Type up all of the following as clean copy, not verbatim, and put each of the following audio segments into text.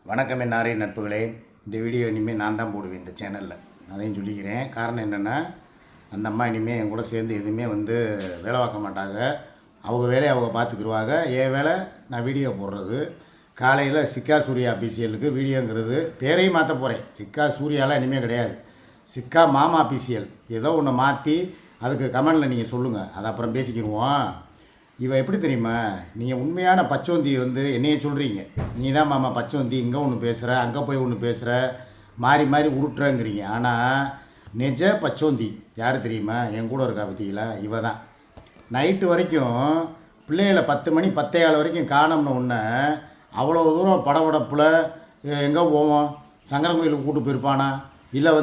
வணக்கம் என்னாரே நட்புகளே. இந்த வீடியோ இனிமேல் நான் தான் போடுவேன் இந்த சேனலில், அதையும் சொல்லிக்கிறேன். காரணம் என்னென்னா, அந்த அம்மா இனிமேல் என் கூட சேர்ந்து எதுவுமே வேலை பார்க்க மாட்டாங்க. அவங்க வேலையை அவங்க பார்த்துக்குருவாங்க. என் வேலை நான் வீடியோ போடுறது. காலையில் சிக்கா சூர்யா அபிஷியலுக்கு வீடியோங்கிறது பேரையும் மாற்ற போகிறேன். சிக்கா சூர்யாலாம் இனிமேல் கிடையாது, சிக்கா மாமா அபிஷியல். ஏதோ ஒன்று மாற்றி அதுக்கு கமெண்டில் நீங்கள் சொல்லுங்கள், அதை அப்புறம் பேசிக்கிடுவோம். இவன் எப்படி தெரியுமா, நீங்கள் உண்மையான பச்சோந்தி என்னையே சொல்கிறீங்க. நீ தான் மாமா பச்சோந்தி, இங்கே ஒன்று பேசுகிற அங்கே போய் ஒன்று பேசுகிற, மாறி மாறி உருட்டுறங்கிறீங்க. ஆனால் நெஜ பச்சோந்தி யார் தெரியுமா? என் கூட இருக்கா பற்றிங்களா? இவ தான். நைட்டு வரைக்கும் பிள்ளைகளை 10 மணி 10:15 வரைக்கும் காணோம்னு ஒன்று அவ்வளோ தூரம் படபடப்பில் எங்கே போவோம்? சங்கரன் கோயிலுக்கு கூப்பிட்டு போயிருப்பானா, இல்லை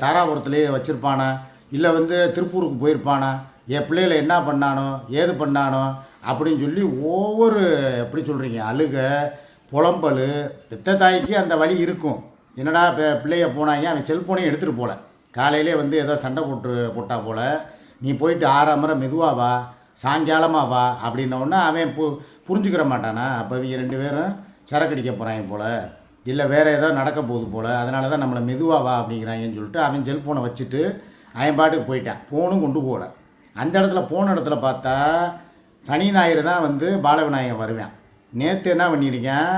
தாராபுரத்துலேயே வச்சுருப்பானா, இல்லை திருப்பூருக்கு போயிருப்பானா, என் பிள்ளைகளை என்ன பண்ணானோ ஏது பண்ணானோ அப்படின்னு சொல்லி ஒவ்வொரு எப்படி சொல்கிறீங்க, அழுக புலம்பல். பெத்த தாய்க்கு அந்த வழி இருக்கும். என்னடா பிள்ளைய போனாங்க, அவன் செல்ஃபோனையும் எடுத்துகிட்டு போகல. காலையிலே ஏதோ சண்டை போட்டா போல், நீ போயிட்டு 6 முறை மெதுவாக வா, சாயங்காலமாக வா அப்படின்னோடனே அவன் புரிஞ்சுக்கிற மாட்டானா? அப்போ இவங்க 2 பேரும் சரக்கடிக்க போகிறாங்க போல், இல்லை வேறு ஏதோ நடக்க போகுது போல், அதனால தான் நம்மளை மெதுவாக வா அப்படிங்கிறாங்கன்னு சொல்லிட்டு அவன் செல்ஃபோனை வச்சுட்டு அவன் பாட்டுக்கு போயிட்டான். ஃபோனும் கொண்டு போகல. அந்த இடத்துல போன இடத்துல பார்த்தா சனி ஞாயிறு தான் பாலவிநாயகன் வருவேன். நேற்று என்ன பண்ணியிருக்கேன்,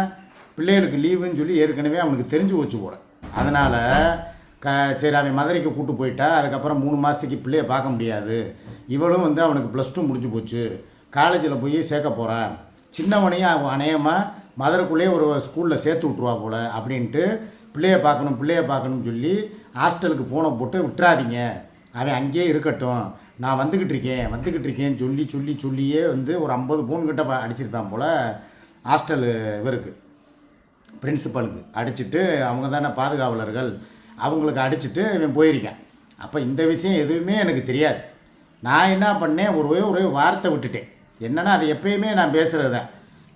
பிள்ளைகளுக்கு லீவுன்னு சொல்லி ஏற்கனவே அவனுக்கு தெரிஞ்சு வச்சு போல. அதனால் சரி அவன் மதுரைக்கு கூப்பிட்டு போயிட்டா. அதுக்கப்புறம் 3 மாதத்துக்கு பிள்ளையை பார்க்க முடியாது. இவளும் அவனுக்கு +2 முடிஞ்சு போச்சு, காலேஜில் போய் சேர்க்க போகிறான். சின்னவனையும் அவன் அநேகமாக மதுரைக்குள்ளேயே ஒரு ஸ்கூலில் சேர்த்து விட்ருவா போல் அப்படின்ட்டு பிள்ளையை பார்க்கணும்னு சொல்லி ஹாஸ்டலுக்கு ஃபோனை போட்டு விட்டுறாதீங்க, அவன் அங்கேயே இருக்கட்டும், நான் வந்துக்கிட்டு இருக்கேன்னு சொல்லியே ஒரு 50 ஃபோன் கிட்ட அடிச்சிருப்பான் போல். ஹாஸ்டலு இவருக்கு பிரின்சிபலுக்கு அடிச்சுட்டு, அவங்க தானே பாதுகாவலர்கள், அவங்களுக்கு அடிச்சுட்டு இவன் போயிருக்கேன். அப்போ இந்த விஷயம் எதுவுமே எனக்கு தெரியாது. நான் என்ன பண்ணேன், ஒரே வார்த்தை விட்டுட்டேன். என்னென்னா, அது எப்பயுமே நான் பேசுகிறது தான்.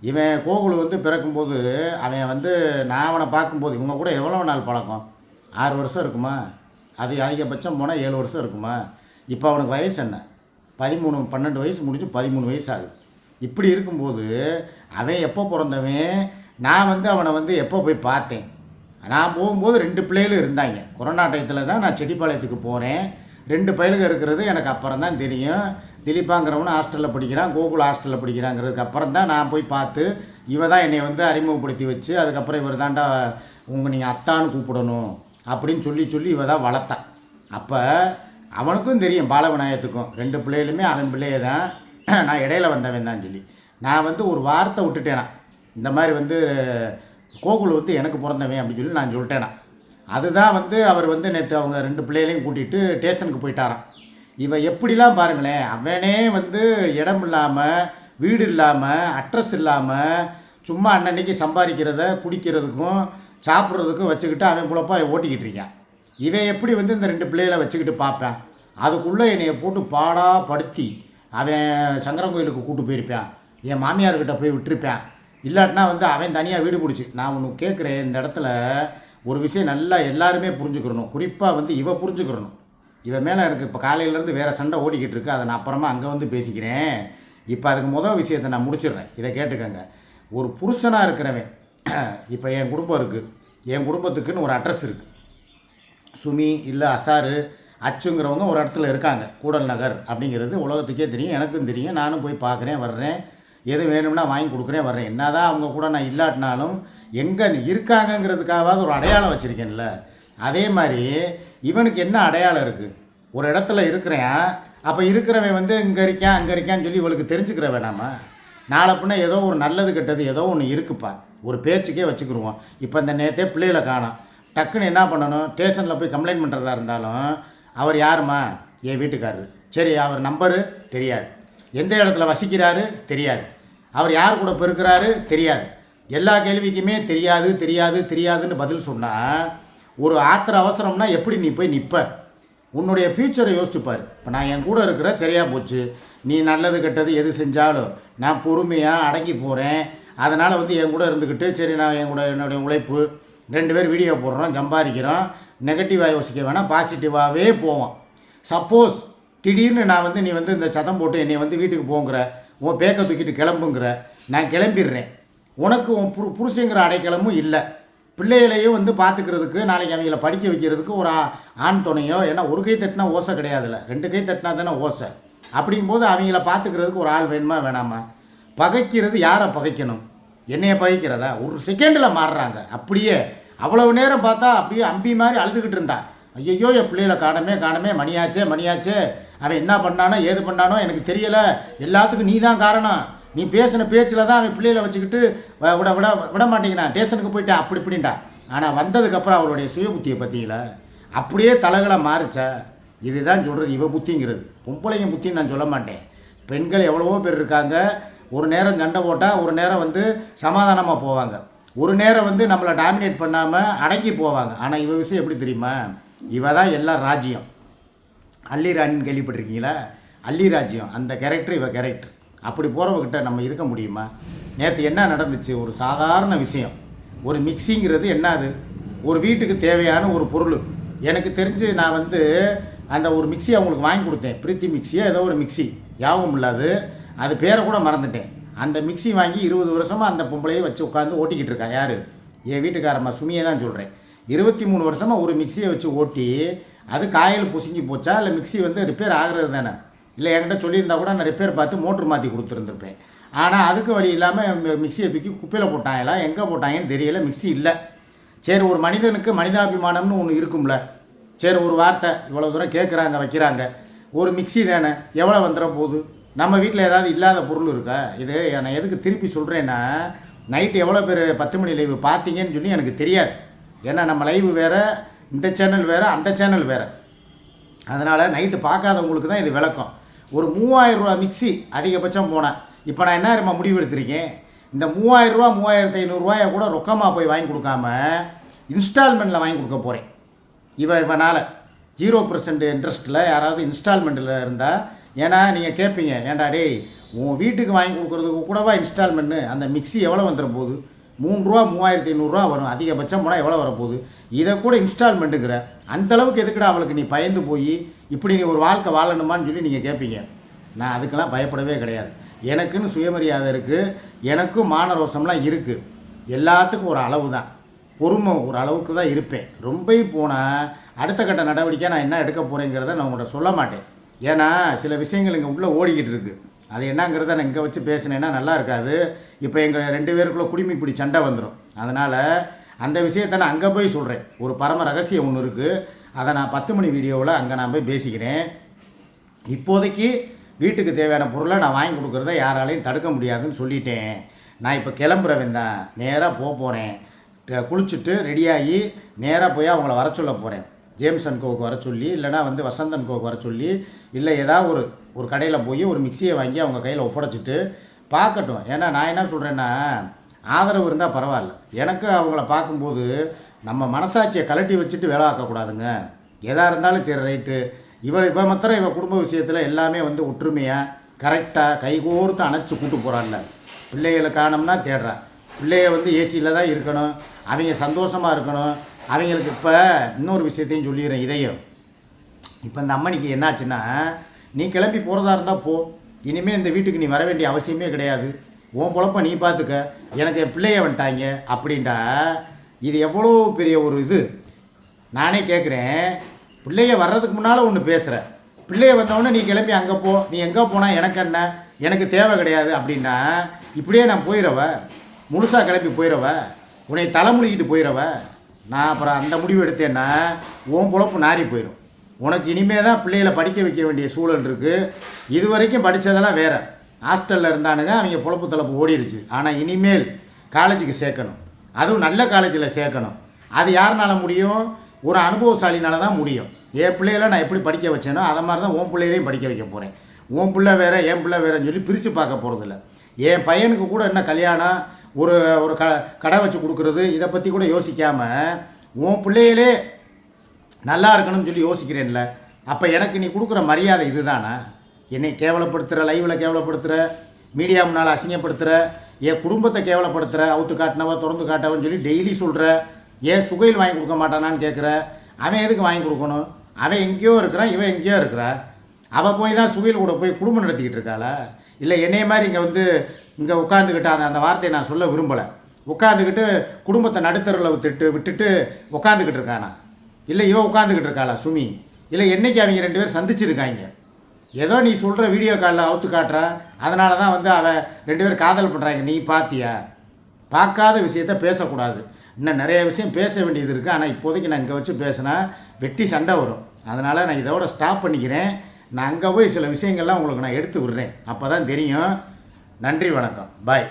இவன் கோகுல் பிறக்கும்போது அவன் நான் அவனை பார்க்கும்போது இவங்க கூட எவ்வளோ நாள் பழக்கம்? 6 வருஷம் இருக்குமா? அது அதிகபட்சம் போனால் 7 வருஷம் இருக்குமா? இப்போ அவனுக்கு வயசு என்ன? 13 12 வயசு முடிஞ்சு 13 வயசு ஆகுது. இப்படி இருக்கும்போது அவன் எப்போ பிறந்தவன்? நான் அவனை எப்போ போய் பார்த்தேன்? நான் போகும்போது 2 பிள்ளைகளும் இருந்தாங்க. கொரோனா டயத்தில் தான் நான் செட்டிப்பாளையத்துக்கு போகிறேன். 2 பையலுங்க இருக்கிறது எனக்கு அப்புறம் தான் தெரியும். திலீப்பாங்கிறவனு ஹாஸ்டலில் படிக்கிறான், கோகுல் ஹாஸ்டலில் படிக்கிறாங்கிறதுக்கு அப்புறம் தான் நான் போய் பார்த்து, இவ தான் என்னை அறிமுகப்படுத்தி வச்சு, அதுக்கப்புறம் இவர் தாண்டா நீங்கள் அத்தான்னு கூப்பிடணும் அப்படின்னு சொல்லி இவ தான் வளர்த்தான். அப்போ அவனுக்கும் தெரியும், பாலவிநாயகத்துக்கும் 2 பிள்ளைகளுமே அவன் பிள்ளையே தான், நான் இடையில வந்தவன் தான் சொல்லி நான் ஒரு வார்த்தை விட்டுட்டேனா. இந்த மாதிரி கோகுல் எனக்கு பிறந்தவன் அப்படின்னு சொல்லி நான் சொல்லிட்டேனா. அதுதான் அவர் நேற்று அவங்க 2 பிள்ளைகளையும் கூட்டிகிட்டு ஸ்டேஷனுக்கு போயிட்டாரான். இவன் எப்படிலாம் பாருங்களேன், அவனே இடம் இல்லாமல், வீடு இல்லாமல், அட்ரஸ் இல்லாமல், சும்மா அன்னன்னைக்கு சம்பாதிக்கிறத குடிக்கிறதுக்கும் சாப்பிட்றதுக்கும் வச்சுக்கிட்டு அவன் புழப்பா ஓட்டிக்கிட்டு இருக்கான். இவன் எப்படி இந்த 2 பிள்ளைகளை வச்சுக்கிட்டு பார்ப்பேன்? அதுக்குள்ளே என்னையை போட்டு பாடாப்படுத்தி அவன் சங்கரன் கோயிலுக்கு கூப்பிட்டு போயிருப்பான், என் மாமியார்கிட்ட போய் விட்டுருப்பான். இல்லாட்டினா அவன் தனியாக வீடு பிடிச்சி. நான் ஒன்று கேட்குறேன், இந்த இடத்துல ஒரு விஷயம் நல்லா எல்லாருமே புரிஞ்சுக்கிறணும். குறிப்பாக இவ புரிஞ்சுக்கிறணும். இவன் மேலே எனக்கு இப்போ காலையிலேருந்து வேறு சண்டை ஓடிக்கிட்டு இருக்கு. அதை நான் அப்புறமா அங்கே பேசிக்கிறேன். இப்போ அதுக்கு விஷயத்தை நான் முடிச்சிடுறேன். இதை கேட்டுக்கங்க. ஒரு புருஷனாக இருக்கிறவன், இப்போ என் குடும்பம் இருக்குது, என் குடும்பத்துக்குன்னு ஒரு அட்ரஸ் இருக்குது. சுமி இல்லை அசாரு அச்சுங்கிறவங்க ஒரு இடத்துல இருக்காங்க, கூடல் நகர் அப்படிங்கிறது உலகத்துக்கே தெரியும், எனக்கும் தெரியும். நானும் போய் பார்க்குறேன், வர்றேன், எது வேணும்னா வாங்கி கொடுக்குறேன், வர்றேன். என்ன தான் அவங்க கூட நான் இல்லாட்டினாலும் எங்கே இருக்காங்கங்கிறதுக்காகவாது ஒரு அடையாளம் வச்சுருக்கேன்ல. அதே மாதிரி இவனுக்கு என்ன அடையாளம் இருக்குது? ஒரு இடத்துல இருக்கிறேன், அப்போ இருக்கிறவன் இங்கே இருக்கான் அங்கே இருக்கான்னு சொல்லி இவளுக்கு தெரிஞ்சுக்கிற வேணாமா? நாளை பின்ன ஏதோ ஒரு நல்லது கெட்டது ஏதோ ஒன்று இருக்குப்பா, ஒரு பேச்சுக்கே வச்சுக்கிடுவோம். இப்போ இந்த நேரத்தே பிள்ளைகளை காணோம், டக்குன்னு என்ன பண்ணணும்? ஸ்டேஷனில் போய் கம்ப்ளைண்ட் பண்ணுறதா இருந்தாலும், அவர் யாருமா? என் வீட்டுக்காரரு. சரி, அவர் நம்பரு தெரியாது, எந்த இடத்துல வசிக்கிறாரு தெரியாது, அவர் யார் கூட பெருக்கிறாரு தெரியாது. எல்லா கேள்விக்குமே தெரியாதுன்னு பதில் சொன்னால், ஒரு ஆத்திர அவசரம்னா எப்படி நீ போய் நிற்ப? உன்னுடைய ஃப்யூச்சரை யோசிச்சுப்பார். இப்போ நான் என் கூட இருக்கிற சரியாக போச்சு, நீ நல்லது கெட்டது எது செஞ்சாலும் நான் பொறுமையாக அடங்கி போகிறேன். அதனால் என் கூட இருந்துக்கிட்டு, சரி நான் என்னுடைய உழைப்பு 2 பேர் வீடியோ போடுறோம், சம்பாதிக்கிறோம், நெகட்டிவாக யோசிக்க வேணாம், பாசிட்டிவாகவே போவோம். சப்போஸ் திடீர்னு நான் நீ இந்த சத்தம் போட்டு என்னை வீட்டுக்கு போங்கிற, உன் பேக்கை தூக்கிட்டு கிளம்புங்கிற, நான் கிளம்பிடுறேன். உனக்கு உன் புருஷங்கிற அடைக்கலமும் இல்லை. பிள்ளைகளையும் வந்து பார்த்துக்கிறதுக்கு நாளைக்கு அவங்கள படிக்க வைக்கிறதுக்கு ஒரு ஆண் துணையோ, ஏன்னா ஒரு கை தட்டினா ஓசை கிடையாதுல்ல, 2 கை தட்டினா தானே ஓசை. அப்படிங்கும்போது அவங்கள பார்த்துக்கிறதுக்கு ஒரு ஆள் வேணுமா வேணாமா? பகைக்கிறது யாரை பகைக்கணும்? என்னைய பகைக்கிறதா? ஒரு செகண்டில் மாறுறாங்க. அப்படியே அவ்வளவு நேரம் பார்த்தா அப்படியே அம்பி மாதிரி அழுதுகிட்டு இருந்தா, ஐயோ என் பிள்ளைகளை காணமே மணியாச்சே, அவன் என்ன பண்ணானோ ஏது பண்ணானோ எனக்கு தெரியலை, எல்லாத்துக்கும் நீ தான் காரணம், நீ பேசின பேச்சில் தான் அவன் பிள்ளைகளை வச்சுக்கிட்டு விட மாட்டேங்கிறான், ஸ்டேஷனுக்கு போயிட்டா அப்படி இப்படின்டா. ஆனால் வந்ததுக்கப்புறம் அவளுடைய சுய புத்தியை பற்றியில அப்படியே தலைகளை மாறிச்சா. இதுதான் சொல்கிறது இவ புத்திங்கிறது. பொம்பளைங்க புத்தின்னு நான் சொல்ல மாட்டேன். பெண்கள் எவ்வளவோ பேர் இருக்காங்க. ஒரு நேரம் சண்டை போட்டால் ஒரு நேரம் வந்து சமாதானமாக போவாங்க, ஒரு நேரம் வந்து நம்மளை டாமினேட் பண்ணாமல் அடக்கி போவாங்க. ஆனால் இவ விஷயம் எப்படி தெரியுமா? இவ தான் எல்லாம் ராஜ்யம். அல்லி ராணின்னு கேள்விப்பட்டிருக்கீங்களா? அல்லி ராஜ்யம், அந்த கேரக்டர் இவ கேரக்டர். அப்படி போகிறவங்கிட்ட நம்ம இருக்க முடியுமா? நேற்று என்ன நடந்துச்சு? ஒரு சாதாரண விஷயம். ஒரு மிக்சிங்கிறது என்னது? ஒரு வீட்டுக்கு தேவையான ஒரு பொருள். எனக்கு தெரிஞ்சு நான் வந்து அந்த ஒரு மிக்சி அவங்களுக்கு வாங்கி கொடுத்தேன். பிரீத்தி மிக்சியாக ஏதோ ஒரு மிக்சி, ஞாபகம் இல்லாது, அது பேரை கூட மறந்துட்டேன். அந்த மிக்சி வாங்கி 20 வருஷமாக அந்த பொம்பளையை வச்சு உட்காந்து ஓட்டிக்கிட்டு இருக்கா. யார்? என் வீட்டுக்காரம்மா சுமியை தான் சொல்கிறேன். 23 வருஷமாக ஒரு மிக்சியை வச்சு ஓட்டி அது காயில் பொசுங்கி போச்சா, இல்லை மிக்சி வந்து ரிப்பேர் ஆகிறது தானே? இல்லை என்கிட்ட சொல்லியிருந்தா கூட நான் ரிப்பேர் பார்த்து மோட்ரு மாற்றி கொடுத்துருந்துருப்பேன். ஆனால் அதுக்கு வழி இல்லாமல் மிக்சியை தூக்கி குப்பையில் போட்டாங்களா, எங்கே போட்டாங்கன்னு தெரியல, மிக்சி இல்லை. சரி, ஒரு மனிதனுக்கு மனிதாபிமானம்னு ஒன்று இருக்கும்ல. சரி, ஒரு வார்த்தை இவ்வளோ தூரம் கேட்குறாங்க வைக்கிறாங்க, ஒரு மிக்சி தானே, எவ்வளோ வந்துட போகுது? நம்ம வீட்டில் ஏதாவது இல்லாத பொருள் இருக்கா? இது நான் எதுக்கு திருப்பி சொல்கிறேன்னா, நைட்டு எவ்வளோ பேர் 10 மணி லைவ் பார்த்தீங்கன்னு சொல்லி எனக்கு தெரியாது. ஏன்னா நம்ம லைவ் வேறு, இந்த சேனல் வேறு, அந்த சேனல் வேறு. அதனால் நைட்டு பார்க்காதவங்களுக்கு தான் இது விளக்கம். ஒரு 3000 ரூபா மிக்சி அதிகபட்சம் போனேன். இப்போ நான் என்ன முடிவு எடுத்திருக்கேன், இந்த 3000 ரூபா 3500 ரூபாயை கூட ரொக்கமாக போய் வாங்கி கொடுக்காம இன்ஸ்டால்மெண்ட்டில் வாங்கி கொடுக்க போகிறேன். இவனால் 0% இன்ட்ரெஸ்ட்டில் யாராவது இன்ஸ்டால்மெண்ட்டில் இருந்தால், ஏன்னா நீங்கள் கேட்பீங்க, ஏன்டா டேய் உன் வீட்டுக்கு வாங்கி கொடுக்குறதுக்கு கூடவா இன்ஸ்டால்மெண்ட்டு? அந்த மிக்சி எவ்வளோ வந்துட போகுது? 3 ரூபா 3500 வரும், அதிகபட்சம் போனால் எவ்வளோ வரப்போகுது? இதை கூட இன்ஸ்டால்மெண்ட்டுங்கிற அந்தளவுக்கு எதுக்குடா அவளுக்கு நீ பயந்து போய் இப்படி நீ ஒரு வாழ்க்கை வாழணுமான்னு சொல்லி நீங்கள் கேட்பீங்க. நான் அதுக்கெல்லாம் பயப்படவே கிடையாது. எனக்குன்னு சுயமரியாதை இருக்குது, எனக்கும் மானரோசம்லாம் இருக்குது. எல்லாத்துக்கும் ஒரு அளவு தான், பொறுமை ஒரு அளவுக்கு தான் இருப்பேன். ரொம்ப போனால் அடுத்த கட்ட நடவடிக்கை நான் என்ன எடுக்க போகிறேங்கிறத நான் உங்கள்கிட்ட சொல்ல மாட்டேன். ஏன்னா சில விஷயங்கள் இங்கே உள்ளே ஓடிக்கிட்டு இருக்குது. அது என்னங்கிறத நான் இங்கே வச்சு பேசினேன்னா நல்லா இருக்காது. இப்போ எங்கள் 2 பேருக்குள்ளே குடிமி இப்படி சண்டை வந்துடும். அதனால் அந்த விஷயத்தை நான் அங்கே போய் சொல்கிறேன். ஒரு பரம ரகசியம் ஒன்று இருக்குது, அதை நான் 10 மணி வீடியோவில் அங்கே நான் போய் பேசிக்கிறேன். இப்போதைக்கு வீட்டுக்கு தேவையான பொருளை நான் வாங்கி கொடுக்குறத யாராலையும் தடுக்க முடியாதுன்னு சொல்லிட்டேன். நான் இப்போ கிளம்புறவன் தான், நேராக போகிறேன். குளிச்சுட்டு ரெடியாகி நேராக போய் அவங்கள வர சொல்ல போகிறேன். ஜேம்ஸ் அண்ட் கோவுக்கு வர சொல்லி, இல்லைனா வந்து வசந்தன் கோவுக்கு வர சொல்லி, இல்லை ஏதாவது ஒரு கடையில் போய் ஒரு மிக்சியை வாங்கி அவங்க கையில் ஒப்படைச்சிட்டு பார்க்கட்டும். ஏன்னா நான் என்ன சொல்கிறேன்னா, ஆதரவு இருந்தால் பரவாயில்ல. எனக்கு அவங்கள பார்க்கும்போது நம்ம மனசாட்சியை கலட்டி வச்சுட்டு வேலை ஆக்கக்கூடாதுங்க. எதாக இருந்தாலும் சரி ரைட்டு, இவ மாத்திரம் இவள் குடும்ப விஷயத்தில் எல்லாமே வந்து ஒற்றுமையாக கரெக்டாக கைகோர்த்து அணைச்சி கூட்டு போகிறான்ல. பிள்ளைகளை காணோம்னா தேடுறா. பிள்ளைய வந்து ஏசியில் தான் இருக்கணும், அவங்க சந்தோஷமாக இருக்கணும். அவங்களுக்கு இப்போ இன்னொரு விஷயத்தையும் சொல்லிடுறேன், இதையும். இப்போ இந்த அம்மனிக்கு என்னாச்சுன்னா, நீ கிளம்பி போகிறதா இருந்தால் போ, இனிமேல் இந்த வீட்டுக்கு நீ வர வேண்டிய அவசியமே கிடையாது, உன் பொழப்ப நீ பார்த்துக்க, எனக்கு என் பிள்ளைய வந்துட்டாங்க அப்படின்ட்டா. இது எவ்வளோ பெரிய ஒரு இது. நானே கேட்குறேன், பிள்ளைய வர்றதுக்கு முன்னால் ஒன்று பேசுகிறேன், பிள்ளைய வந்தவொடனே நீ கிளம்பி அங்கே போ, நீ எங்கே போனால் எனக்கு என்ன, எனக்கு தேவை கிடையாது அப்படின்னா, இப்படியே நான் போயிடவ, முழுசாக கிளம்பி போயிடவ, உன்னை தலைமுழுகிட்டு போயிடவ. நான் அப்புறம் அந்த முடிவு எடுத்தேன்னா உன் பொழப்பு நாரி போயிடும். உனக்கு இனிமே தான் பிள்ளைகளை படிக்க வைக்க வேண்டிய சூழல் இருக்குது. இது வரைக்கும் படித்ததெல்லாம் வேறு, ஹாஸ்டலில் இருந்தானுங்க, அவங்க பொழப்பு தலைப்பு ஓடிடுச்சு. ஆனால் இனிமேல் காலேஜுக்கு சேர்க்கணும், அதுவும் நல்ல காலேஜில் சேர்க்கணும். அது யாருனால முடியும்? ஒரு அனுபவசாலினால தான் முடியும். என் பிள்ளைகளை நான் எப்படி படிக்க வச்சேனோ அதை மாதிரி தான் உன் பிள்ளைகளையும் படிக்க வைக்க போகிறேன். உன் பிள்ளை வேறு என் பிள்ளை வேறுன்னு சொல்லி பிரித்து பார்க்க போகிறதில்ல. என் பையனுக்கு கூட என்ன கல்யாணம், ஒரு கடை வச்சு கொடுக்குறது, இதை பற்றி கூட யோசிக்காமல் உன் பிள்ளைகளே நல்லா இருக்கணும்னு சொல்லி யோசிக்கிறேன்ல. அப்போ எனக்கு நீ கொடுக்குற மரியாதை இது தானே? என்னை கேவலப்படுத்துகிற, லைவில் கேவலப்படுத்துகிற, மீடியா முன்னால் அசிங்கப்படுத்துகிற, என் குடும்பத்தை கேவலப்படுத்துகிற, அவுத்து காட்டினவ திறந்து காட்டவன்னு சொல்லி டெய்லி சொல்கிற. ஏன் சுகையில் வாங்கி கொடுக்க மாட்டானான்னு கேட்குற. அவன் எதுக்கு வாங்கி கொடுக்கணும்? அவன் எங்கேயோ இருக்கிறான், இவன் எங்கேயோ இருக்கிறா. அவள் போய் தான் சுகையில் கூட போய் குடும்பம் நடத்திக்கிட்டு இருக்காளா? இல்லை என்னைய மாதிரி இங்கே வந்து இங்கே உட்காந்துக்கிட்டு அந்த வார்த்தையை நான் சொல்ல விரும்பலை. உட்காந்துக்கிட்டு குடும்பத்தை நடுத்தருவில் விட்டுட்டு உட்காந்துக்கிட்டு இருக்கானா, இல்லை இவன் உட்காந்துக்கிட்டு இருக்காளா சுமி, இல்லை என்றைக்கு அவங்க 2 பேரும் சந்திச்சிருக்காங்க. ஏதோ நீ சொல்கிற வீடியோ காலில் அவுத்து காட்டுற, அதனால தான் வந்து அவன் 2 பேரும் காதல் பண்ணுறாங்க. நீ பார்த்தியா? பார்க்காத விஷயத்த பேசக்கூடாது. இன்னும் நிறைய விஷயம் பேச வேண்டியது இருக்குது. ஆனால் இப்போதைக்கு நான் இங்கே வச்சு பேசினா வெட்டி சண்டை வரும். அதனால் நான் இதோட ஸ்டாப் பண்ணிக்கிறேன். நான் அங்கே போய் சில விஷயங்கள்லாம் உங்களுக்கு நான் எடுத்து விடுறேன். அப்போ தான் தெரியும். நன்றி, வணக்கம், பாய்.